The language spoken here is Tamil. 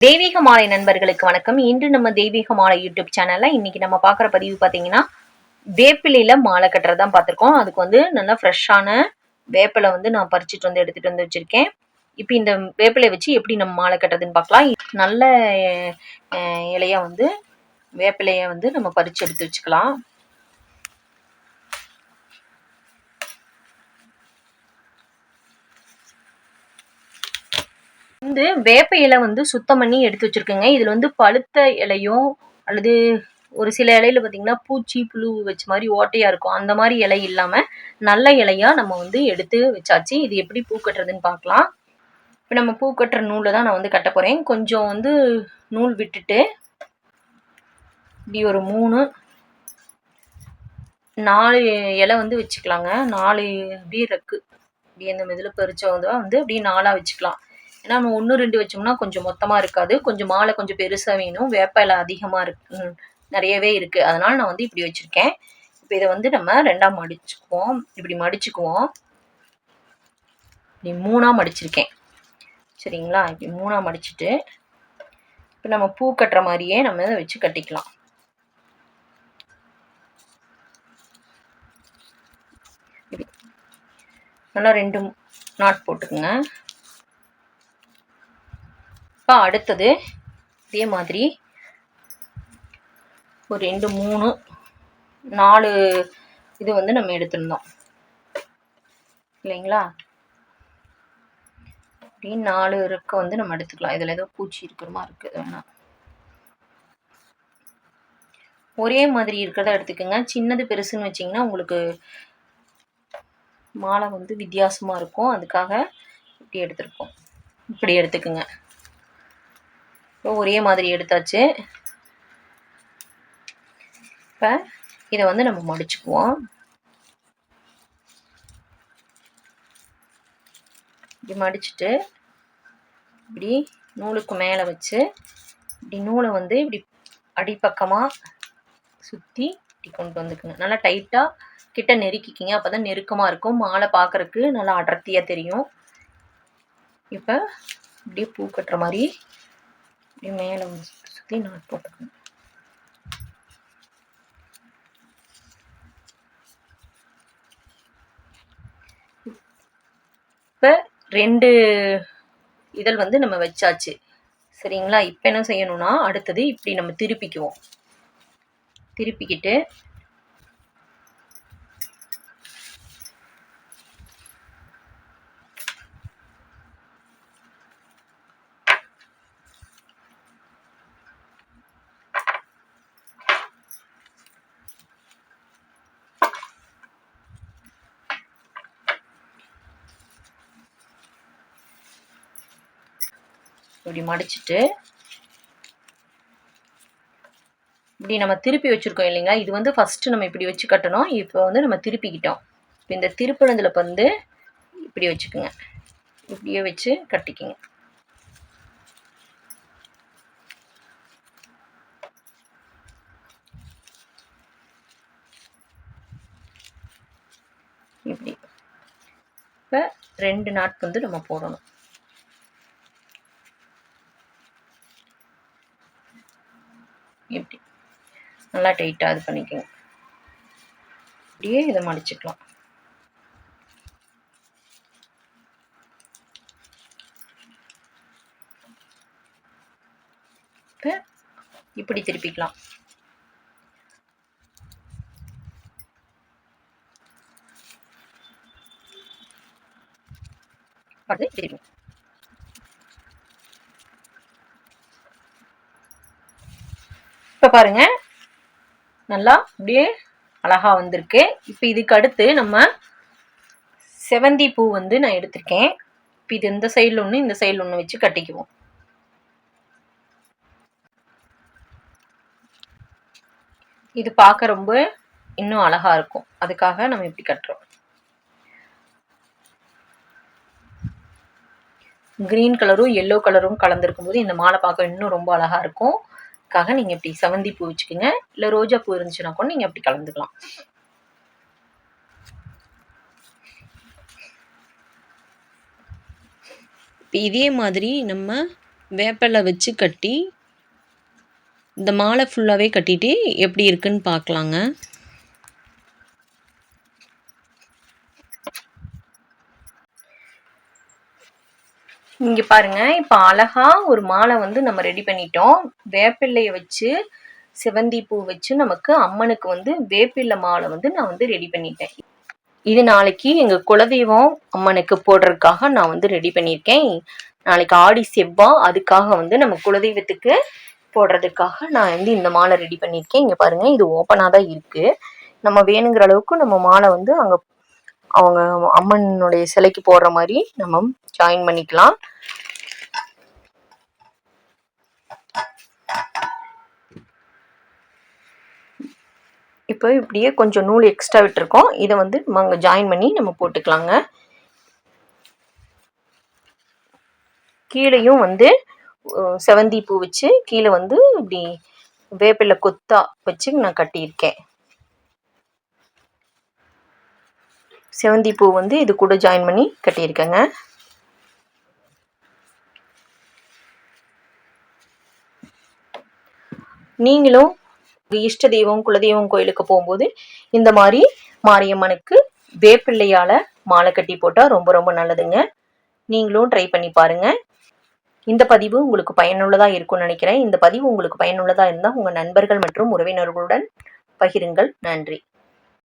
தெய்வீக மாலை நண்பர்களுக்கு வணக்கம். இன்று நம்ம தெய்வீக மாலை யூடியூப் சேனல்ல இன்னைக்கு நம்ம பார்க்குற பதிவு பார்த்தீங்கன்னா, வேப்பிலையில மாலை கட்டுறது தான் பார்த்துருக்கோம். அதுக்கு வந்து நல்லா ஃப்ரெஷ்ஷான வேப்பிலை வந்து நான் பறிச்சுட்டு வந்து எடுத்துட்டு வந்து வச்சிருக்கேன். இப்போ இந்த வேப்பிலையை வச்சு எப்படி நம்ம மாலை கட்டுறதுன்னு பார்க்கலாம். நல்ல இலையா வந்து வேப்பிலையை வந்து நம்ம பறிச்சு எடுத்து வச்சுக்கலாம். வந்து வேப்ப இலை வந்து சுத்தம் பண்ணி எடுத்து வச்சிருக்கேங்க. இதுல வந்து பழுத்த இலையும் அல்லது ஒரு சில இலையில பார்த்தீங்கன்னா பூச்சி புழு வச்ச மாதிரி ஓட்டையா இருக்கும். அந்த மாதிரி இலை இல்லாம நல்ல இலையா நம்ம வந்து எடுத்து வச்சாச்சு. இது எப்படி பூ கட்டுறதுன்னு பார்க்கலாம். இப்போ நம்ம பூ கட்டுற நூலை தான் நான் வந்து கட்ட போறேன். கொஞ்சம் வந்து நூல் விட்டுட்டு இப்படி ஒரு 4 இலை வந்து வச்சுக்கலாங்க. 4 அப்படியே ரெக்கு இப்படி அந்த இதில் பறிச்சவங்க வந்து அப்படியே 4ஆக வச்சுக்கலாம். ஏன்னா நம்ம 1 2 வச்சோம்னா கொஞ்சம் மொத்தமாக இருக்காது. கொஞ்சம் மாலை கொஞ்சம் பெருசாக வேணும். வேப்ப இலை அதிகமாக இருக்கு, நிறையவே இருக்குது. அதனால் நான் வந்து இப்படி வச்சுருக்கேன். இப்போ இதை வந்து நம்ம 2ஆக மடிச்சுக்குவோம். இப்படி மடிச்சுக்குவோம். இப்படி 3ஆக மடிச்சிருக்கேன். சரிங்களா? இப்படி 3ஆக மடிச்சுட்டு இப்போ நம்ம பூ கட்டுற மாதிரியே நம்ம இதை வச்சு கட்டிக்கலாம். நல்லா 2 நாட் போட்டுக்குங்க. இப்போ அடுத்தது இதே மாதிரி ஒரு 2 3 4 இது வந்து நம்ம எடுத்துருந்தோம் இல்லைங்களா? இப்படி 4 இருக்க வந்து நம்ம எடுத்துக்கலாம். இதில் ஏதோ பூச்சி இருக்கிற மாதிரி இருக்குது, வேணாம். ஒரே மாதிரி இருக்கிறத எடுத்துக்கோங்க. சின்னது பெருசுன்னு வச்சிங்கன்னா உங்களுக்கு மாலை வந்து வித்தியாசமாக இருக்கும். அதுக்காக இப்படி எடுத்துருக்கோம். இப்படி எடுத்துக்குங்க. இப்போ ஒரே மாதிரி எடுத்தாச்சு. இப்போ இதை வந்து நம்ம மடிச்சுக்குவோம். இப்படி மடிச்சுட்டு இப்படி நூலுக்கு மேலே வச்சு இப்படி நூலை வந்து இப்படி அடிப்பக்கமாக சுற்றி இப்படி கொண்டு வந்துக்குங்க. நல்லா டைட்டாக கிட்ட நெருக்கிக்கிங்க. அப்போ தான் நெருக்கமாக இருக்கும். மாலை பார்க்குறக்கு நல்லா அடர்த்தியாக தெரியும். இப்போ இப்படியே பூ கட்டுற மாதிரி இப்படி மேலே சுற்றி நாட் போட்டுக்கணும். இப்போ 2 இதழ் வந்து நம்ம வச்சாச்சு. சரிங்களா? இப்போ என்ன செய்யணும்னா அடுத்தது இப்படி நம்ம திருப்பிக்குவோம். திருப்பிக்கிட்டு இப்படி மடிச்சுட்டு இப்படி நம்ம திருப்பி வச்சுருக்கோம் இல்லைங்களா? இது வந்து ஃபஸ்ட்டு நம்ம இப்படி வச்சு கட்டணும். இப்போ வந்து நம்ம திருப்பிக்கிட்டோம். இப்போ இந்த திருப்பினதில் வந்து இப்படி வச்சுக்குங்க. இப்படியே வச்சு கட்டிக்குங்க. இப்படி இப்போ 2 நாட் வந்து நம்ம போடணும். இப்படி நல்லா டைட்டாக இது பண்ணிக்கோங்க. இப்படியே இதை மடிச்சுக்கலாம். இப்போ இப்படி திருப்பிக்கலாம். அடுத்து திருப்பி இப்போ பாருங்க நல்லா அப்படியே அழகா வந்திருக்கு. இப்போ இதுக்கு அடுத்து நம்ம செவந்தி பூ வந்து நான் எடுத்திருக்கேன். இப்போ இது இந்த சைடில் ஒன்று இந்த சைடில் ஒன்று வச்சு கட்டிக்குவோம். இது பார்க்க ரொம்ப இன்னும் அழகா இருக்கும். அதுக்காக நம்ம இப்படி கட்டுறோம். கிரீன் கலரும் எல்லோ கலரும் கலந்துருக்கும் போது இந்த மாலை பார்க்க இன்னும் ரொம்ப அழகா இருக்கும். அதுக்காக நீங்கள் இப்படி செவந்தி பூ வச்சுக்கோங்க. இல்லை ரோஜா பூ இருந்துச்சுன்னா கூட நீங்கள் அப்படி கலந்துக்கலாம். இப்போ இதே மாதிரி நம்ம வேப்பிலை வச்சு கட்டி இந்த மாலை ஃபுல்லாகவே கட்டிட்டு எப்படி இருக்குன்னு பார்க்கலாங்க. இங்கே பாருங்க, இப்போ அழகா ஒரு மாலை வந்து நம்ம ரெடி பண்ணிட்டோம். வேப்பிலையை வச்சு செவந்தி பூ வச்சு நமக்கு அம்மனுக்கு வந்து வேப்பிலை மாலை வந்து நான் வந்து ரெடி பண்ணிட்டேன். இது நாளைக்கு எங்கள் குலதெய்வம் அம்மனுக்கு போடுறதுக்காக நான் வந்து ரெடி பண்ணியிருக்கேன். நாளைக்கு ஆடி செவ்வாய், அதுக்காக வந்து நம்ம குலதெய்வத்துக்கு போடுறதுக்காக நான் வந்து இந்த மாலை ரெடி பண்ணியிருக்கேன். இங்கே பாருங்க, இது ஓப்பனாக தான் இருக்கு. நம்ம வேணுங்கிற அளவுக்கு நம்ம மாலை வந்து அங்கே அவங்க அம்மனுடைய சிலைக்கு போடுற மாதிரி நம்ம ஜாயின் பண்ணிக்கலாம். இப்போ இப்படியே கொஞ்சம் நூல் எக்ஸ்ட்ரா விட்டுருக்கோம். இதை வந்து நம்ம அங்கே ஜாயின் பண்ணி நம்ம போட்டுக்கலாங்க. கீழேயும் வந்து செவந்தி பூ வச்சு கீழே வந்து இப்படி வேப்பிலை கொத்தா வச்சு நான் கட்டியிருக்கேன். செவந்தி பூ வந்து இது கூட ஜாயின் பண்ணி கட்டியிருக்கேங்க. நீங்களும் இஷ்ட தெய்வம் குலதெய்வம் கோயிலுக்கு போகும்போது இந்த மாதிரி மாரியம்மனுக்கு வேப்பிள்ளையால மாலை கட்டி போட்டால் ரொம்ப ரொம்ப நல்லதுங்க. நீங்களும் ட்ரை பண்ணி பாருங்க. இந்த பதிவு உங்களுக்கு பயனுள்ளதாக இருக்கும்னு நினைக்கிறேன். இந்த பதிவு உங்களுக்கு பயனுள்ளதாக இருந்தால் உங்கள் நண்பர்கள் மற்றும் உறவினர்களுடன் பகிருங்கள். நன்றி.